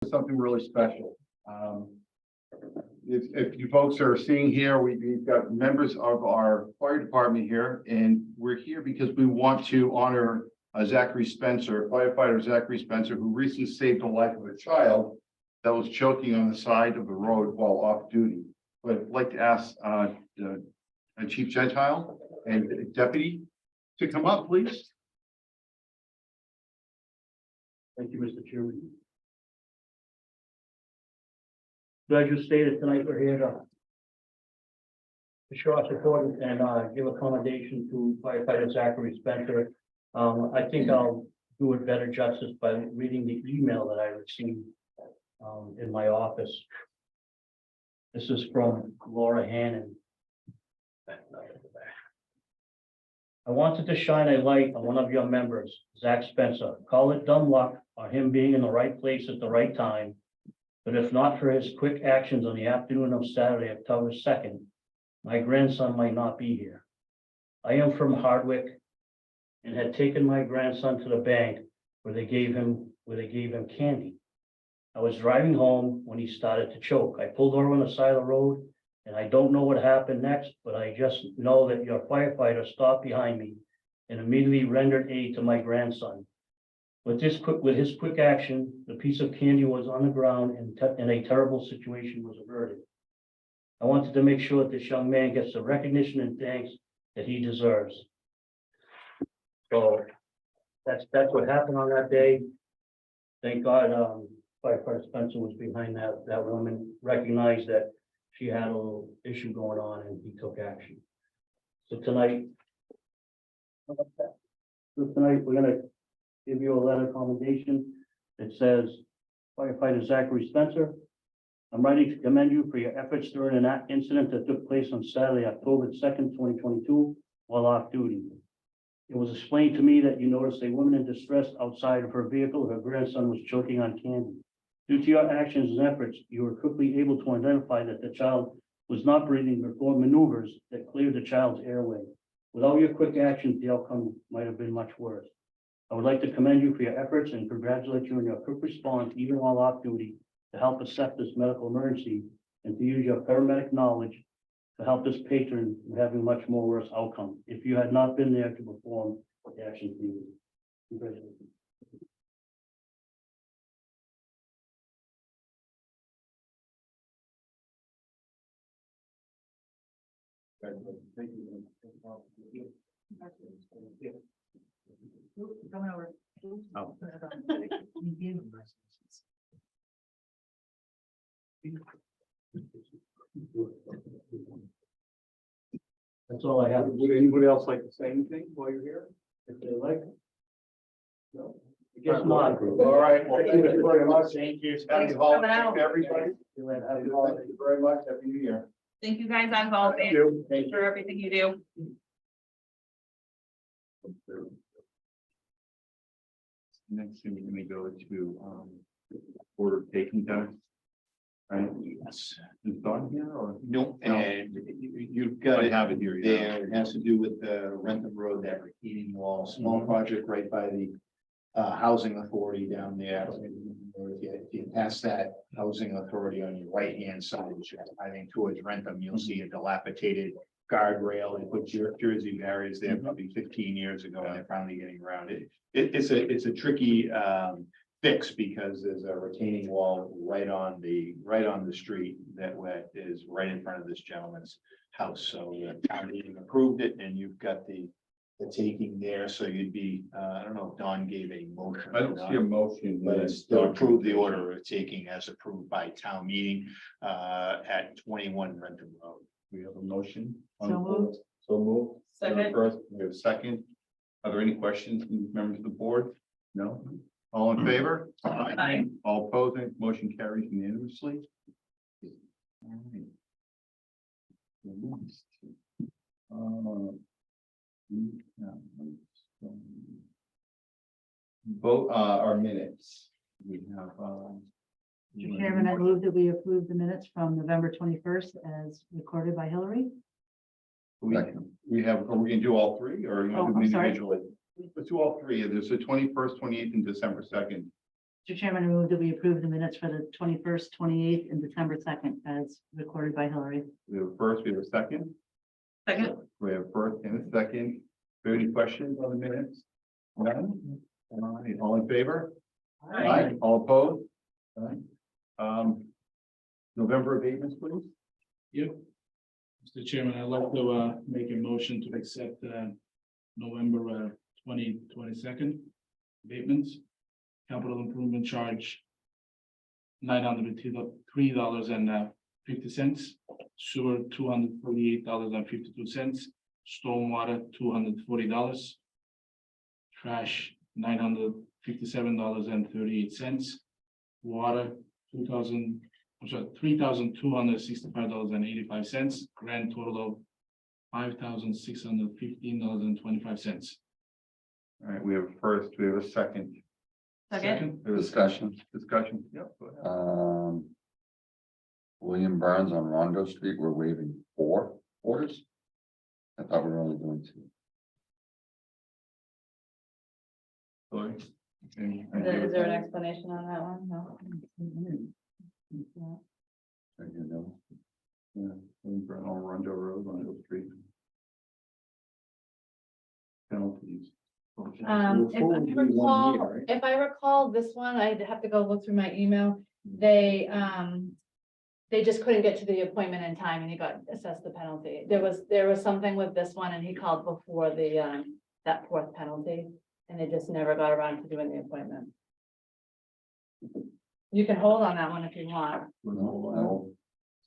Something really special. If you folks are seeing here, we've got members of our fire department here, and we're here because we want to honor Zachary Spencer, firefighter Zachary Spencer, who recently saved the life of a child that was choking on the side of the road while off duty. But I'd like to ask Chief Gentile and Deputy to come up, please. Thank you, Mr. Chairman. As you stated tonight, we're here to show our support and give accommodation to firefighter Zachary Spencer. I think I'll do it better justice by reading the email that I received in my office. This is from Laura Hannon. I wanted to shine a light on one of your members, Zach Spencer. Call it dumb luck or him being in the right place at the right time. But if not for his quick actions on the afternoon of Saturday, October 2nd, my grandson might not be here. I am from Hardwick and had taken my grandson to the bank where they gave him candy. I was driving home when he started to choke. I pulled over on the side of the road and I don't know what happened next, but I just know that your firefighter stopped behind me and immediately rendered aid to my grandson. With his quick action, the piece of candy was on the ground and a terrible situation was averted. I wanted to make sure that this young man gets the recognition and thanks that he deserves. So that's what happened on that day. Thank God, Firefighter Spencer was behind that woman, recognized that she had a little issue going on and he took action. So tonight we're gonna give you a letter of commendation. It says, firefighter Zachary Spencer, I'm writing to commend you for your efforts during an incident that took place on Saturday, October 2nd, 2022, while off duty. It was explained to me that you noticed a woman in distress outside of her vehicle. Her grandson was choking on candy. Due to your actions and efforts, you were quickly able to identify that the child was not breathing before maneuvers that cleared the child's airway. Without your quick actions, the outcome might have been much worse. I would like to commend you for your efforts and congratulate you on your quick response, even while off duty, to help assess this medical emergency and to use your paramedic knowledge to help this patron from having much more worse outcome. If you had not been there to perform the actions needed. Congratulations. Thank you. Coming over. Oh. That's all I have. Would anybody else like to say anything while you're here? If they like. No. I guess not. All right. Well, thank you very much. Thank you. Happy for holidays coming out. to everybody. Thank you very much. Happy New Year. Thank you guys on golf Thank you. for everything you do. Next thing we're gonna go to order of taking time. Right? Yes. Is Dawn here or? No, No. and you've got I it have it here. Yeah. there. It has to do with the Rentham Road, that retaining wall, small project right by the housing authority down there. If you pass that housing authority on your right-hand side, which is heading towards Rentham, you'll see a dilapidated guardrail. They put Jersey barriers there probably 15 years ago, and they're finally getting around it. It's a tricky fix because there's a retaining wall right on the street that is right in front of this gentleman's house. So the town meeting approved it, and you've got the taking there. So you'd be I don't know if Don gave a motion. I don't see a motion. But it's to approve the order of taking as approved by town meeting at 21 Rentham Road. We have a motion. on So the floor. moved. So moved. Second. First, we have a second. Are there any questions from members of the board? No? All in favor? Aye. All opposing, motion carries unanimously. All right. Vote our minutes. We have Mr. Chairman, I move that we approve the minutes from November 21st as recorded by Hillary. we have, are we gonna do all three or are you Oh, gonna do them I'm sorry. individually? Let's do all three. There's the 21st, 28th, and December 2nd. Mr. Chairman, I move that we approve the minutes for the 21st, 28th, and December 2nd as recorded by Hillary. We have a first, we have a second. Second. We have a first and a second. Do you have any questions on the minutes? None? All right, all in favor? All opposed? All right. November abatements, please. Yep. Mr. Chairman, I'd like to make a motion to accept November 22nd abatements. Capital improvement charge $903.50. Sewer $248.52. Stormwater $240. Trash $957.38. Water $3,265.85. Grand total of $5,615.25. All right, we have a first, we have a second. Second. We have a Discussion. Discussion, yep. Go ahead. William Burns on Rondo Street, we're waiving 4 orders. I thought we were only doing 2. Sorry. Is there an explanation on that one? No. You know, Yeah, on Rondo Road, Rondo Street. Penalties. If I recall this one, I'd have to go look through my email. They just couldn't get to the appointment in time and he got assessed the penalty. There was something with this one and he called before the, that 4th penalty. And they just never got around to doing the appointment. You can hold on that one if you want. no,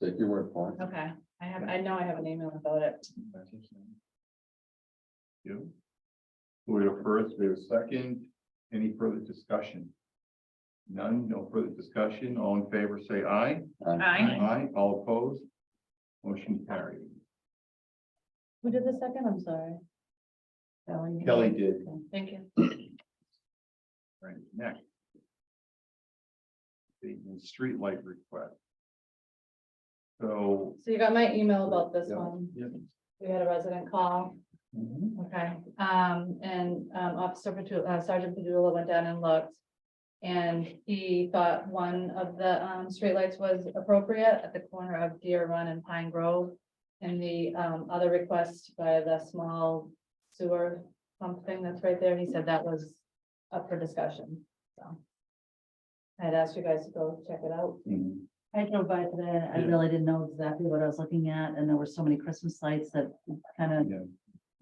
take your word for it. Okay, I know I have an email about it. You. We have a first, we have a second. Any further discussion? None, no further discussion. All in favor, say aye. Aye. Aye, all opposed. Motion carried. Who did the second? I'm sorry. Kelly did. Thank you. Right, next. The street light request. So. So you got my email about this Yeah. one. Yeah. We had a resident call. Mhm. Okay, Officer Sergeant Padula went down and looked. And he thought one of the streetlights was appropriate at the corner of Deer Run and Pine Grove. And the other request by the small sewer pump thing that's right there, he said that was up for discussion, so. I'd asked you guys to go check it out. Mhm. I drove by today and I really didn't know exactly what I was looking at, and there were so many Christmas lights that kind of Yeah. It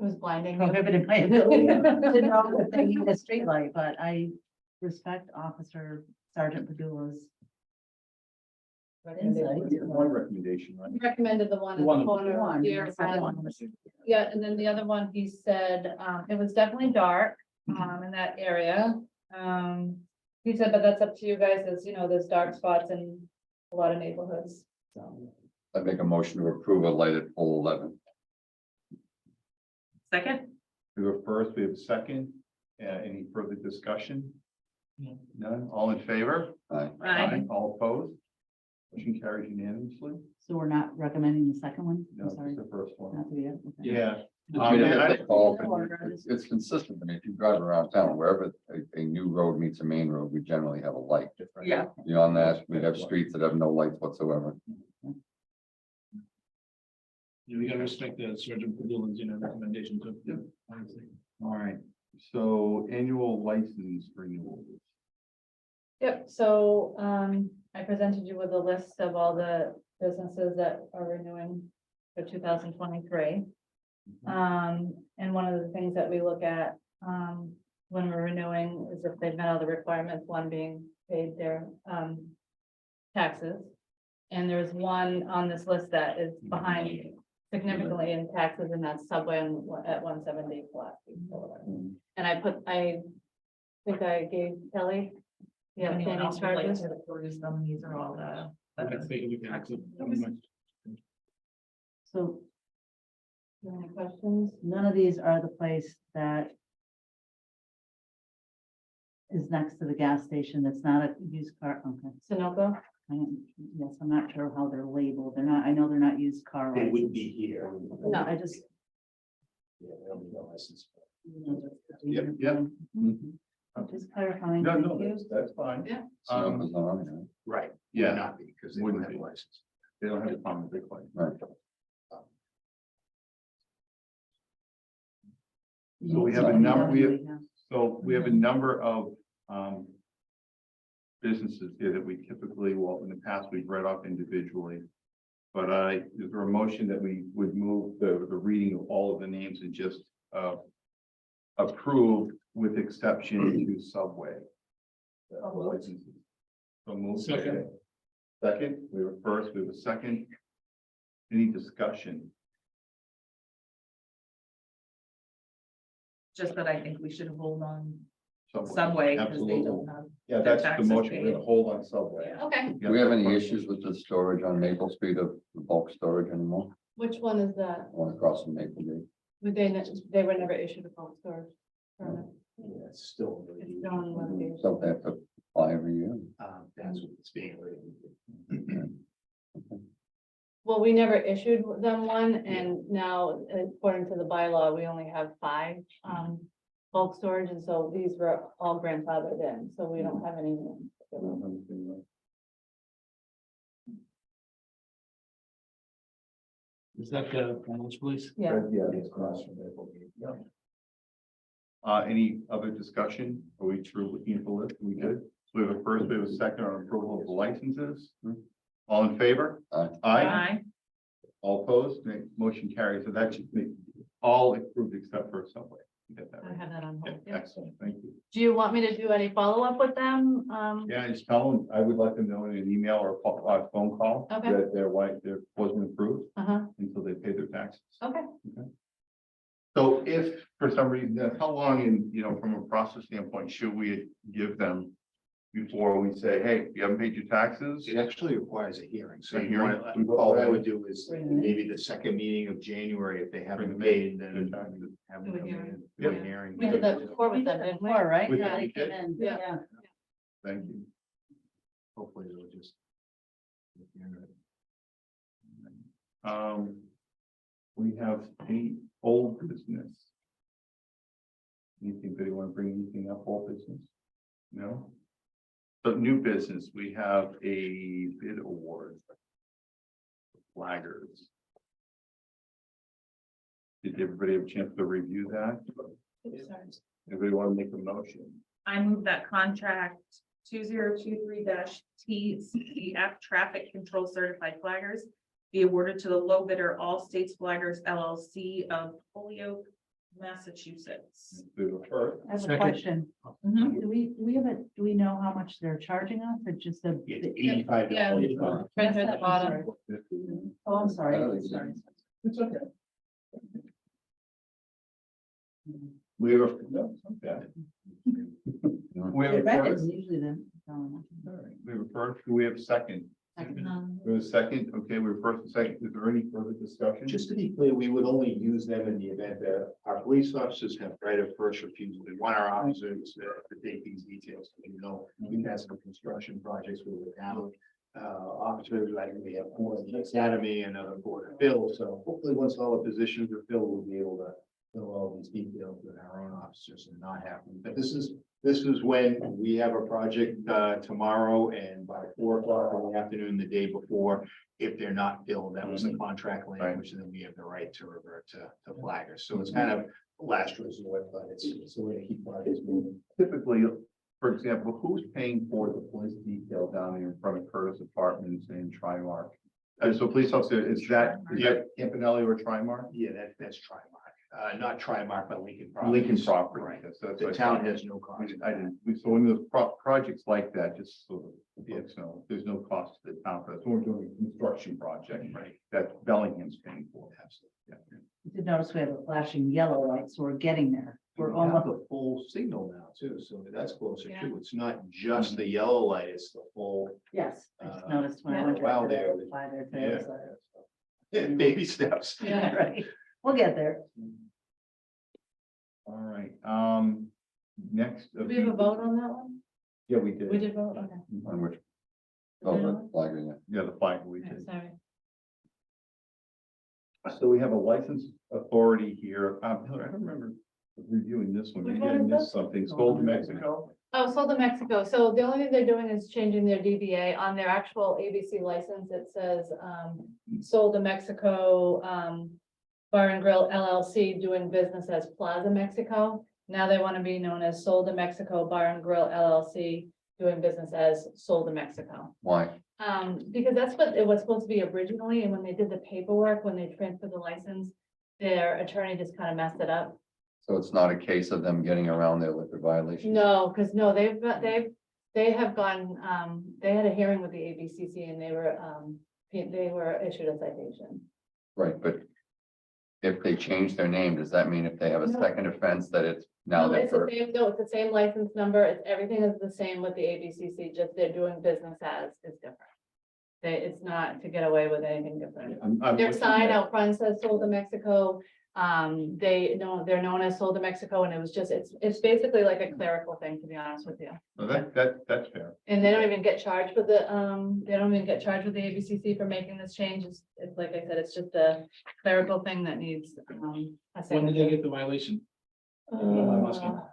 was blinding. prohibited my ability to know that they need a street light, but I respect Officer Sergeant Padula's insight. One recommendation, right? He recommended the one in the One. corner of Deer The second Run. one was- Yeah, and then the other one, he said, it was definitely dark, in that area. He said, but that's up to you guys, as you know, there's dark spots in a lot of neighborhoods, so. I make a motion to approve a light at pole 11. Second. We have a first, we have a second. Any further discussion? No. None, all in favor? Aye. Aye. All opposed? Motion carries unanimously. So we're not recommending the second one? No, I'm sorry. it's the first one. Not to be it? Okay. Yeah. I mean, I- it's all- it's consistent. I mean, if you drive around town, wherever a new road meets a main road, we generally have a light. Yeah. Beyond that, we have streets that have no lights whatsoever. Yeah, we gotta respect the Sergeant Padula's, recommendation too. Yep. Honestly. All right, so annual license renewal. Yep, so, I presented you with a list of all the businesses that are renewing for 2023. And one of the things that we look at, when we're renewing is if they've met all the requirements, one being paid their, taxes. And there's one on this list that is behind significantly in taxes, and that's Subway at 170 Pulaski Boulevard. And I think I gave Kelly. Yeah, Anyone else standing would like charges. to peruse them? These are all the. Let's take a look at it. So You have Any questions? none of these are the place that is next to the gas station. That's not a used car. Okay. Sunoco? Yes, I'm not sure how they're labeled. They're not, I know they're not used car. They wouldn't license. be here. No. I just. Yeah, they don't need a license. Yep, yep. Mhm. Just clarifying. No, thank no, you. that's fine. Yeah. Snow is not on here. Right. Yeah. Would not be, because they don't Wouldn't have be. a license. They don't have a common big one. Right. So we have a number, we have a number of, businesses here that we typically, well, in the past, we've read off individually. But is there a motion that we would move the reading of all of the names and just, approve with exception to Subway? Licenses. So move. Second. Second, we have a first, we have a second. Any discussion? Just that I think we should hold on Subway. Subway because they Absolutely. don't have. Yeah, their that's the taxes motion. We're gonna paid. hold on Subway. Yeah. Okay, Do we have any issues with the storage on Maple Street of the bulk storage anymore? which one is that? One across from Maple Gate. They were never issued a bulk storage permit. Yeah, it's still. It's still on litigation. So they have to apply every year. That's what it's being rated. Well, we never issued them one, and now according to the bylaw, we only have 5 bulk storage, and so these were all grandfathered in, so we don't have any. Is that the finance police? Yeah, Yeah. It's across from Maple Gate. Yeah. Any other discussion? Are we through looking at the list? We good? So we have a first, we have a second on approval of the licenses. All in favor? Aye. Aye. All opposed? Motion carries. So that should make all approved except for Subway. You get that I right? have that on Yeah, hold. yeah. excellent. Thank you. Do you want me to do any follow-up with them? Yeah, just tell them, I would let them know in an email or a phone call Okay. that their wife, their wasn't approved Uh-huh, until they pay their taxes. okay. So if for some reason, how long in, from a process standpoint, should we give them before we say, hey, you haven't paid your taxes? It actually requires a hearing, so A you hearing? want, what I would do is Bring them in. maybe the second meeting of January, if they Bring haven't them paid, in. then Good. have them Do a come in. hearing. Do a Yeah. hearing. We did that before with them, didn't we? Before, right? With Yeah, them, they we came did? in, Yeah. yeah. Thank you. Hopefully they'll just. We have any old business. Anything, do you want to bring anything up, old business? No? So new business, we have a bid award. Flaggers. Did everybody have a chance to review that? Oops, sorry. Everybody want to make a motion? I move that contract 2023-TCF Traffic Control Certified Flaggers be awarded to the low bidder, All States Flaggers LLC of Holyoke, Massachusetts. Do the first. I have a Second. question. Mhm. Do we know how much they're charging us or just the? It's $85. Yeah. Right there at the bottom. Oh, I'm sorry. I don't think so. Sorry. It's okay. We have a, no, it's okay. We have a first. Usually then. All right, we have a first, do we have a second? Um, We have a second, okay, we have first and second, is there any further discussion? Just to be clear, we would only use them in the event that our police officers have right of first refusal. We want our officers to take these details. We've had some construction projects where we're down. Officers, like we have 4 in the academy, another 4 to fill. So hopefully, once all the positions are filled, we'll be able to fill all these details with our own officers and not have them. But this is when we have a project tomorrow, and by 4 o'clock in the afternoon, the day before, if they're not filled, that was the contract language, and then we have the right to revert to flaggers. So it's kind of last resort, but it's a way to keep projects moving. Typically, for example, who's paying for the police detail down there in front of Curtis Apartments and Trimark? So police officer, is that Campanelli or Trimark? Yeah, that's Trimark, not Trimark, but Lincoln Properties. Lincoln Property. Right. Yes, that's The what I town thought. has no cost. I didn't, so when there's projects like that, just so that folks know, there's no cost to the town, but we're doing a construction project, right, that Bellingham's paying for. Absolutely. You did notice we have a flashing yellow light, so we're getting there. We're We have almost, the full signal now too, so that's closer Yeah. too. It's not just the yellow light, it's the full. yes, I just Uh, noticed when I yeah. went. Wow, to there. By there today, so- Baby steps. Yeah. Right, we'll get there. All right, next. Did we have a vote on that one? Yeah, we did. We did vote, okay. On which? Oh, the flagger, yeah. Yeah, the flag we Okay, did. sorry. So we have a license authority here. Hillary, I don't remember Reviewing this one, Which maybe one I is missed this? something. Sold to Mexico. Oh, sold to Mexico. So the only thing they're doing is changing their DBA on their actual ABC license. It says, sold to Mexico, Bar and Grill LLC doing business as Plaza Mexico. Now they want to be known as Sold to Mexico Bar and Grill LLC doing business as Sold to Mexico. Why? Because that's what it was supposed to be originally, and when they did the paperwork, when they transferred the license, their attorney just kind of messed it up. So it's not a case of them getting around their liquor violations? No, because no, they have gone, they had a hearing with the ABCC and they were issued a citation. Right, but if they change their name, does that mean if they have a No. second offense that it's now No, that it's the for, same, no, it's the same license number, it's, everything is the same with the ABCC, just they're doing business as is different. It's not to get away with anything different. I'm Their looking sign at- out front says Sold to Mexico. They're known as Sold to Mexico, and it was just, it's basically like a clerical thing, to be honest with you. No, that's fair. And they don't even get charged with the, they don't even get charged with the ABCC for making this change. It's like I said, it's just a clerical thing that needs, a When did they signature. get the violation? Uh,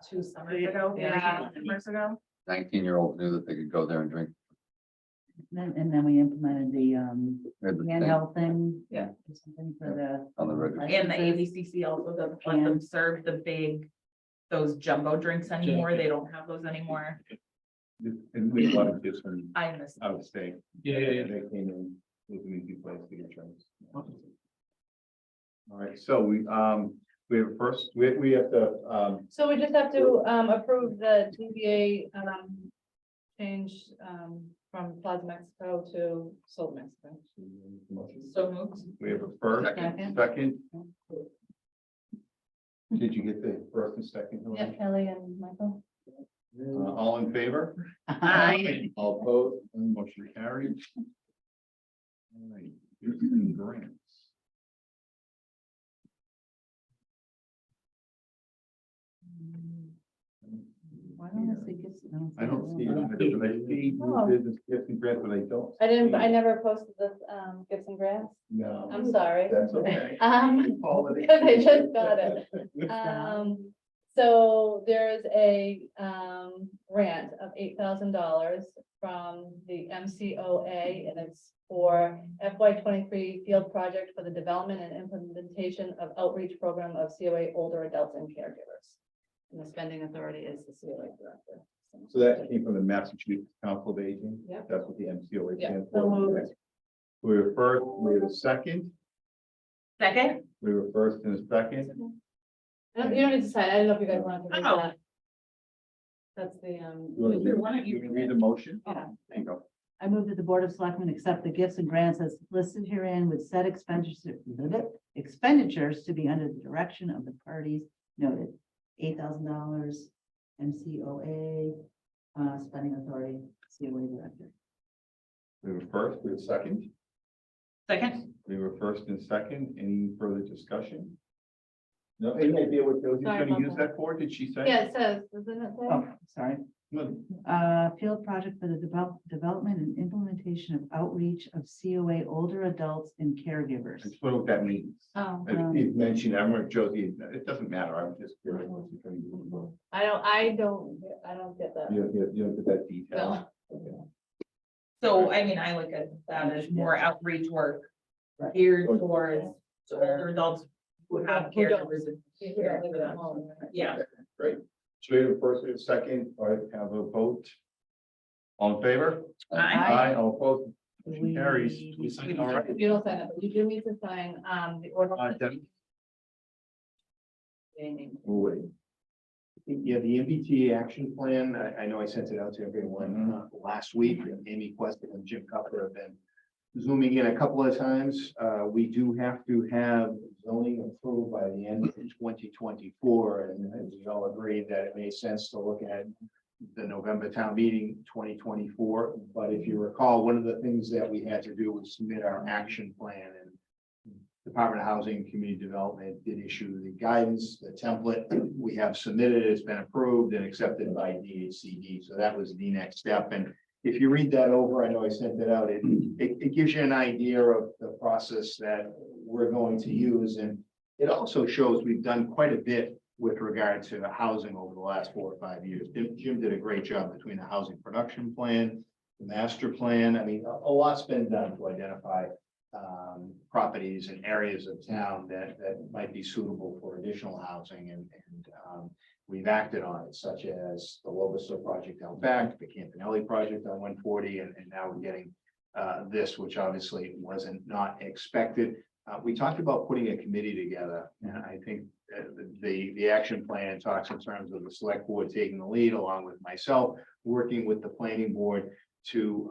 2 summers ago, Yeah. 3 summers ago. 19-year-olds knew that they could go there and drink? And then we implemented the They had the thing handheld thing. Yeah. Something for the. On the register. And the licenses. ABCC also doesn't let them serve the big, those jumbo drinks anymore. They don't have those anymore. And we have a lot of kids from I miss. out of state. Yeah. They came in, it was an easy place to get drinks. All right, so we have first, we have to, So we just have to, approve the DBA, change, from Plaza Mexico to Sold Mexico. So moved. we have a first, Second. second. Did you get the first and second? Yeah, Hillary? Kelly and Michael. All in favor? Aye. All opposed, and motion carried. All right, here's the grants. Why don't I see gifts? I don't see it, either, but I see new Oh. business gifts and grants, but I don't. I see- never posted this, gifts and grants. No. I'm sorry. That's okay. Because I just got it. So there's a grant of $8,000 from the MCOA, and it's for FY 23 field project for the development and implementation of outreach program of COA older adults and caregivers. And the spending authority is the COA director. So that came from the Massachusetts Council of Aging. Yep. That's what the MCOA Yeah, stands so for. moved. We were first, we have a second, Second? we were first and a second. You don't need to sign. I don't know if you guys want to read Oh. that. That's the, You want to read the motion? Yeah. There you go. I move that the Board of Selectmen accept the gifts and grants as listed herein with said expenditures to be under the direction of the parties noted. $8,000 MCOA, spending authority, COA director. We were first, we were second, Second? we were first and second. Any further discussion? No, any idea what Josie's Sorry gonna about use that for? Did she say? yeah, it says, doesn't it say? Oh, sorry. No. Field project for the development and implementation of outreach of COA older adults and caregivers. I just wonder what that means. Oh, It mentioned, I remember Josie, it doesn't matter, I'm just curious. what she's gonna use it for. I don't get that. You don't get that detail. No. So, I mean, I look at that as more outreach work Right. geared towards older adults who have Who don't- caregivers. and- You don't live at home. Yeah. Great. So we have a first, we have a second, all right, have a vote. All in favor? Aye. All opposed, motion We- carries. We signed All right. You don't sign it, but you do need to sign, the order. Debbie? Naming. We'll wait. Yeah, the MBTA action plan, I know I sent it out to everyone last week. Amy Queston and Jim Cutler have been zooming in a couple of times. We do have to have zoning approved by the end of 2024, and we all agreed that it made sense to look at the November town meeting 2024. But if you recall, one of the things that we had to do was submit our action plan, and Department of Housing and Community Development did issue the guidance, the template. We have submitted, it's been approved and accepted by DHCD. So that was the next step. And if you read that over, I know I sent it out, it gives you an idea of the process that we're going to use. And it also shows we've done quite a bit with regard to the housing over the last 4 or 5 years. Jim did a great job between the housing production plan, the master plan. I mean, a lot's been done to identify properties and areas of town that might be suitable for additional housing, and we've acted on it, such as the Lobiso project out back, the Campanelli project on 140, and now we're getting this, which obviously wasn't not expected. We talked about putting a committee together, and I think the action plan talks in terms of the select board taking the lead, along with myself, working with the planning board to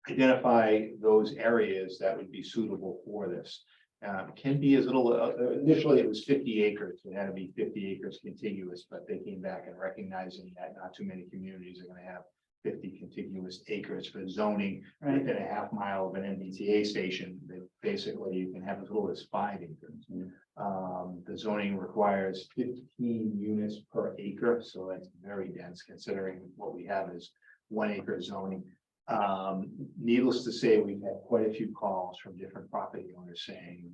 identify those areas that would be suitable for this. Can be as little, initially it was 50 acres, it had to be 50 acres contiguous, but they came back and recognizing that not too many communities are gonna have 50 contiguous acres for zoning Right. within a half mile of an MBTA station. That basically you can have as little as 5 acres. The zoning requires 15 units per acre, so that's very dense considering what we have is 1 acre zoning. Needless to say, we've had quite a few calls from different property owners saying,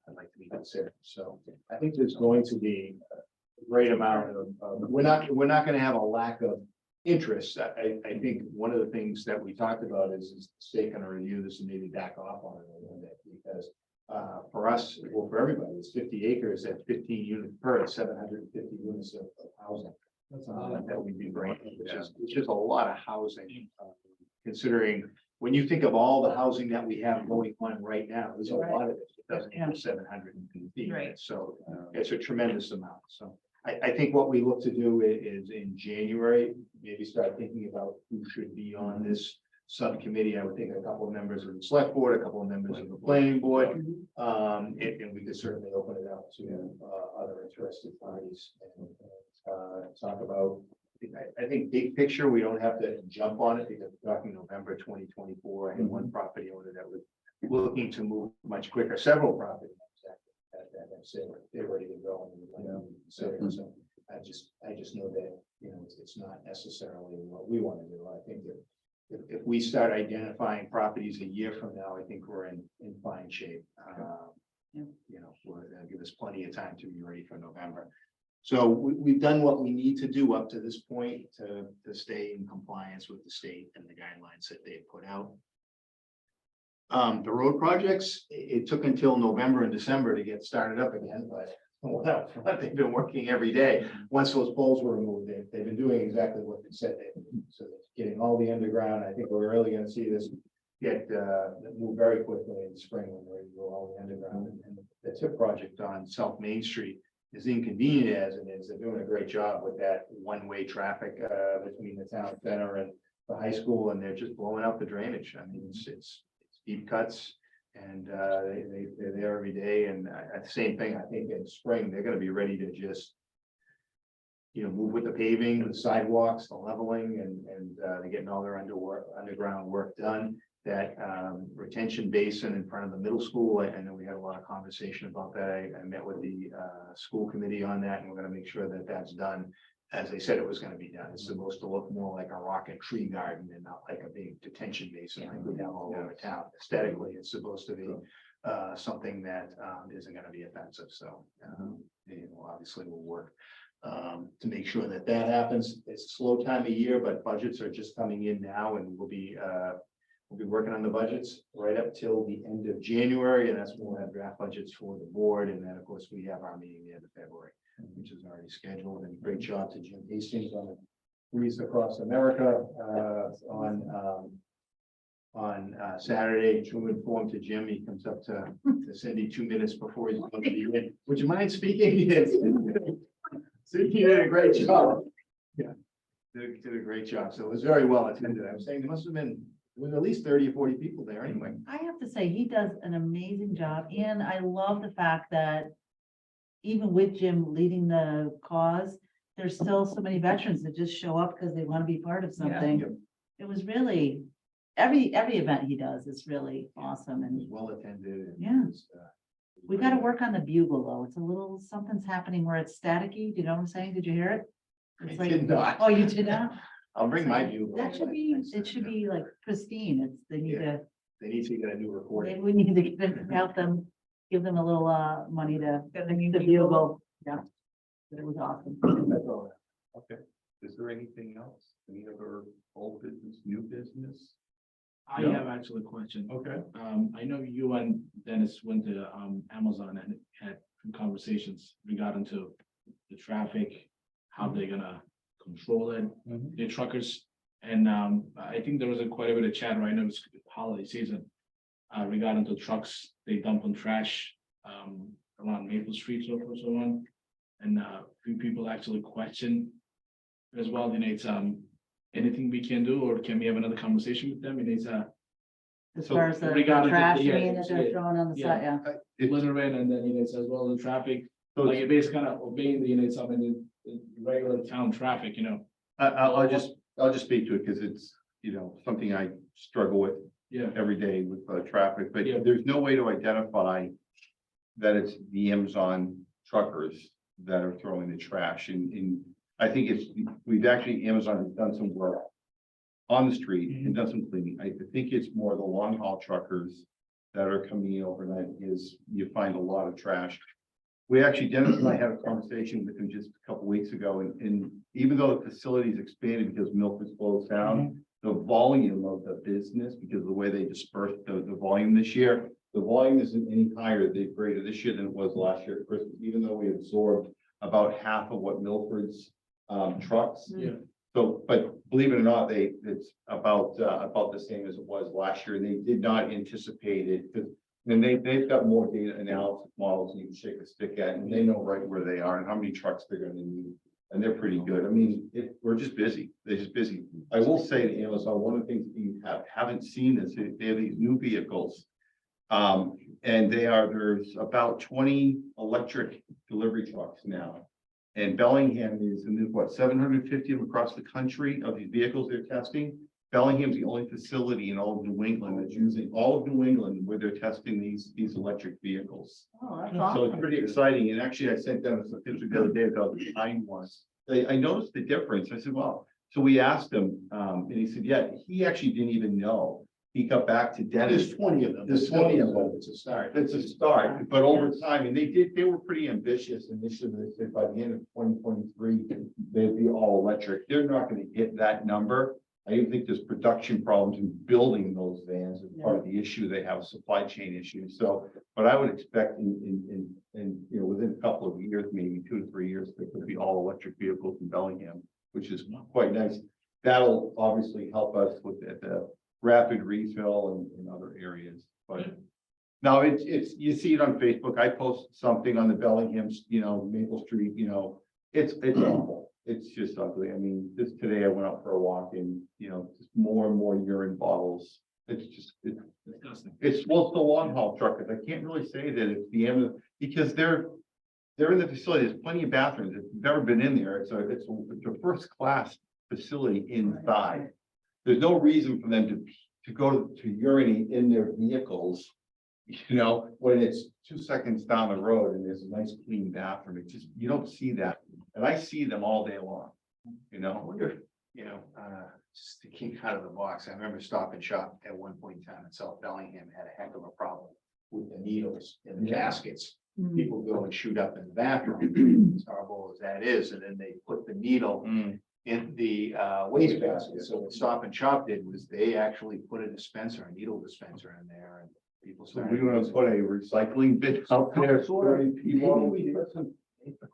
I'd like to be considered. So I think there's going to be a great amount of, we're not gonna have a lack of interest. I think one of the things that we talked about is the state gonna review this and maybe back off on it a little bit, because for us, well, for everybody, it's 50 acres at 15 units per, it's 750 units of housing. That would be great, which is a lot of housing, considering when you think of all the housing that we have going on right now, there's a lot of it. It doesn't have 750 Right. units, so it's a tremendous amount. So I think what we look to do is in January, maybe start thinking about who should be on this subcommittee. I would think a couple of members of the select board, a couple of members of the planning board. And we could certainly open it up to other interested parties and talk about. I think big picture, we don't have to jump on it because we're talking November 2024. I had one property owner that was looking to move much quicker, several properties that have said they're ready to go. So I just know that, you know, it's not necessarily what we want to do. I think that if we start identifying properties a year from now, I think we're in fine shape. You know, will give us plenty of time to be ready for November. So we've done what we need to do up to this point to stay in compliance with the state and the guidelines that they've put out. The road projects, it took until November and December to get started up again, but well, they've been working every day. Once those poles were removed, they've been doing exactly what they said they would. So getting all the underground, I think we're really gonna see this get move very quickly in the spring when we're ready to go all the underground. And the tip project on South Main Street, as inconvenient as it is, they're doing a great job with that one-way traffic between the town center and the high school, and they're just blowing out the drainage. I mean, it's deep cuts, and they're there every day. And at the same thing, I think in spring they're going to be ready to just, you know, move with the paving, the sidewalks, the leveling, and they're getting all their underground work done. That retention basin in front of the middle school, I know we had a lot of conversation about that. I met with the school committee on that, and we're gonna make sure that that's done as they said it was gonna be done. It's supposed to look more like a rock and tree garden and not like a big detention basin like we have all over town. Aesthetically, it's supposed to be something that isn't gonna be offensive. So obviously we'll work to make sure that that happens. It's a slow time of year, but budgets are just coming in now, and we'll be working on the budgets right up till the end of January, and that's when we'll have draft budgets for the board. And then, of course, we have our meeting the end of February, which is already scheduled. And great job to Jim Hastings on the Breeze Across America on Saturday. True informed to Jim, he comes up to Cindy 2 minutes before he's going to be in. Would you mind speaking? Yes. So you did a great job. Yeah, did a great job. So it was very well attended. I was saying there must have been. There was at least 30 or 40 people there anyway. I have to say, he does an amazing job, and I love the fact that even with Jim leading the cause, there's still so many veterans that just show up because they want to be part of something. Yep. It was really, every event he does is really awesome, It was and well attended. And Yeah. it was, we got to work on the bugle though. It's a little, something's happening where it's staticky. Do you know what I'm saying? Did you hear it? It's I like, did not. oh, you did not? I'll bring my view. That should be, it should be like pristine. It's, they need to, They need to get a new recording. maybe we need to help them, give them a little money to the bugle. It was awesome. Okay, is there anything else? Any other old business, new business? I No. have actually a question. Okay. I know you and Dennis went to Amazon and had some conversations regarding to the traffic, how they're gonna control it, the truckers. And I think there was quite a bit of chat right now, it's holiday season. Regarding to trucks, they dump on trash around Maple Street, so forth, so on. And a few people actually question as well, it's anything we can do, or can we have another conversation with them? And it's As So far as the regarding the- trash, you yeah, mean, that they're yeah, throwing on the side, yeah. it wasn't rain, and then it says, well, the traffic, So like it basically kind of obeying the something in regular town traffic, I'll just speak to it because it's, something I struggle with Yeah, every day with traffic, but Yeah. there's no way to identify that it's the Amazon truckers that are throwing the trash and I think Amazon has done some work on the street and done some cleaning. I think it's more the long haul truckers that are coming in overnight is you find a lot of trash. We actually, Dennis and I had a conversation with him just a couple weeks ago and even though the facility's expanded because Milford's closed down, the volume of the business, because of the way they dispersed the volume this year, the volume isn't any higher, the greater this year than it was last year at Christmas, even though we absorbed about half of what Milford's trucks. yeah. So, but believe it or not, it's about the same as it was last year. They did not anticipate it because then they've got more data analysis models you can shake a stick at and they know right where they are and how many trucks they're gonna need. And they're pretty good. I mean, we're just busy. They're just busy. I will say to Amazon, one of the things you haven't seen is they have these new vehicles. And there's about 20 electric delivery trucks now. And Bellingham is, and there's what, 750 of them across the country of these vehicles they're testing. Bellingham's the only facility in all of New England that's using all of New England where they're testing these electric vehicles. Oh, that's So awesome. it's pretty exciting. And actually, I sent them some picture the other day about the time was. I noticed the difference. I said, well, so we asked him, and he said, yeah, he actually didn't even know. He got back to Dennis. There's 20 of them. There's 20 of them. It's a start. It's a start, but over time, and they were pretty ambitious initially. They said by the end of 2023, they'd be all electric. They're not gonna hit that number. I even think there's production problems in building those vans as part of the issue. They have supply chain issues. So, but I would expect in within a couple of years, maybe 2 to 3 years, there could be all electric vehicles in Bellingham, which is quite nice. That'll obviously help us with the rapid refill and other areas, but. Now it's, you see it on Facebook. I post something on the Bellingham, Maple Street, it's awful. It's just ugly. I mean, just today I went out for a walk and, just more and more urine bottles. It's Disgusting. it's the long haul truckers. I can't really say that it's the end of, because they're in the facility. There's plenty of bathrooms. If you've ever been in there, it's a first class facility inside. There's no reason for them to go to urinate in their vehicles, when it's 2 seconds down the road and there's a nice clean bathroom. It just, you don't see that. And I see them all day long, I wonder, just to keep out of the box, I remember Stop and Shop at one point in time in South Bellingham had a heck of a problem with the needles in the gaskets. Mm. People go and shoot up in the bathroom, as horrible as that is, and then they put the needle in the waste basket. So what Stop and Shop did was they actually put a needle dispenser in there and people So started. we're gonna put a recycling bin out there. Maybe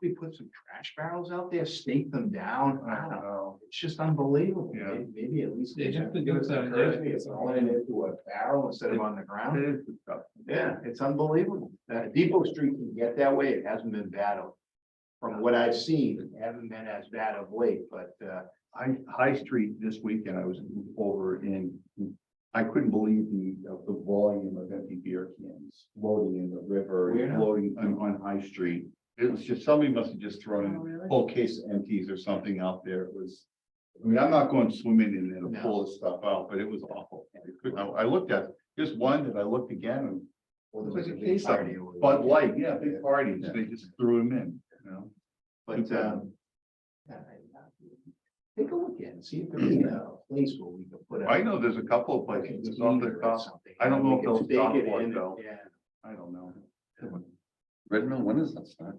we put some trash barrels out there, stake them down. I don't know. It's just unbelievable. Yeah. Maybe at least. They have to give do us some- that courtesy of throwing it into a barrel instead of on the ground. It is good stuff. Yeah, it's unbelievable. Depot Street can get that way. It hasn't been bad. From what I've seen, it hasn't been as bad of late, but High Street this weekend, I was over in, I couldn't believe the volume of empty beer cans floating in the river, Where and now? floating on High Street. It was just, somebody must have just Oh, thrown really? a whole case of empties or something out there. It was, I mean, I'm not going swimming in there to pull this stuff out, but it was awful. I looked at, there's one that I looked again and well, it there was was like a a big case of party. over there. Bud Light, yeah, big parties. They just threw them in, But take a look at it and see if there's a place where we can put. I know there's a couple of places. It's off the top. I don't know if they'll stop for it, though. Yeah. I don't know. Red Mill, when does that start?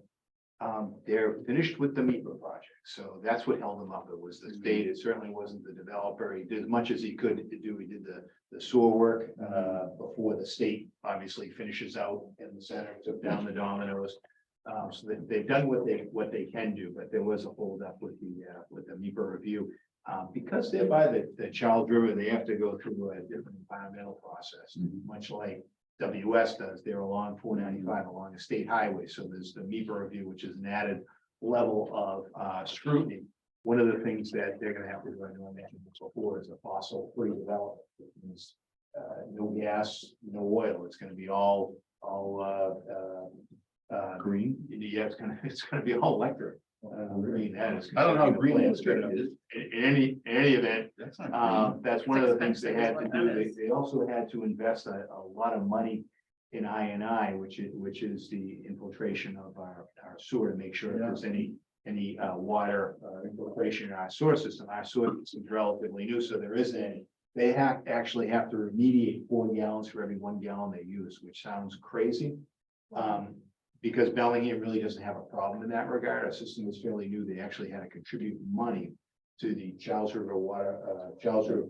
They're finished with the MEPA project, so that's what held them up. It was the state. It certainly wasn't the developer. He did as much as he could to do. He did the sewer work, before the state obviously finishes out in the center, took down the dominoes. So they've done what they can do, but there was a holdup with the MEPA review. Because they're by the Charles River, they have to go through a different environmental process, much like WS does. They're along 495 along a state highway. So there's the MEPA review, which is an added level of scrutiny. One of the things that they're gonna have to do, I know I mentioned this before, is a fossil-free development. It means, no gas, no oil. It's gonna be all green. Yeah, it's gonna be all electric. Green, that is. I don't know how green is. electric is. In any event, That's not green. that's one of the things they expensive had is to what do. that is. They also had to invest a lot of money in I&I, which is the infiltration of our sewer to make sure if there's any water infiltration in our sewer system. Our sewer system is relatively new, so there isn't any. They actually have to remediate 4 gallons for every 1 gallon they use, which sounds crazy. Because Bellingham really doesn't have a problem in that regard. Our system is fairly new. They actually had to contribute money to the Charles River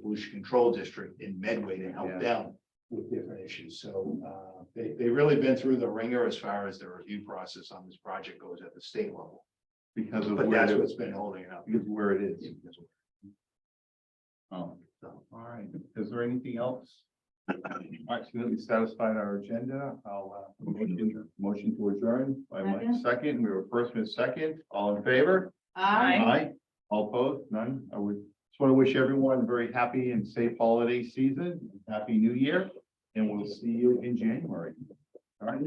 Pollution Control District in Medway to help them with different issues. So they've really been through the ringer as far as the review process on this project goes at the state level. Because of But where, that's it- what's been holding it up. because of where it is. Oh, So, all right, is there anything else? All right, so that we satisfied our agenda. I'll, motion to adjourn by Mike second. We were first and second. All in favor? Aye. All opposed? None? I would just want to wish everyone a very happy and safe holiday season. Happy New Year, and we'll see you in January. All right.